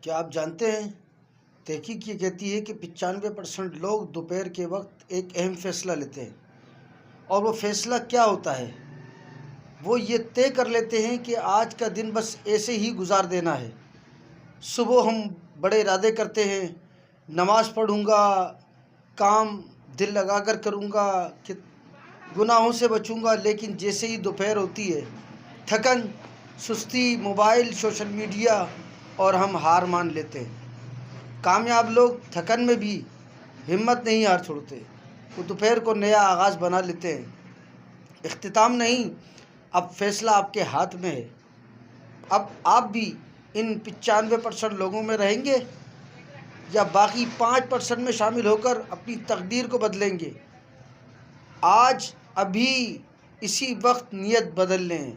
کیا آپ جانتے ہیں تحقیق یہ کہتی ہے کہ 95% لوگ دوپہر کے وقت ایک اہم فیصلہ لیتے ہیں، اور وہ فیصلہ کیا ہوتا ہے؟ وہ یہ طے کر لیتے ہیں کہ آج کا دن بس ایسے ہی گزار دینا ہے۔ صبح ہم بڑے ارادے کرتے ہیں، نماز پڑھوں گا، کام دل لگا کر کروں گا، کہ گناہوں سے بچوں گا، لیکن جیسے ہی دوپہر ہوتی ہے، تھکن، سستی، موبائل، سوشل میڈیا، اور ہم ہار مان لیتے ہیں۔ کامیاب لوگ تھکن میں بھی ہمت نہیں ہار چھوڑتے، وہ دوپہر کو نیا آغاز بنا لیتے ہیں۔ اختتام نہیں، اب فیصلہ آپ کے ہاتھ میں ہے۔ اب آپ بھی ان 95% لوگوں میں رہیں گے یا باقی 5% میں شامل ہو کر اپنی تقدیر کو بدلیں گے؟ آج ابھی اسی وقت نیت بدل لیں۔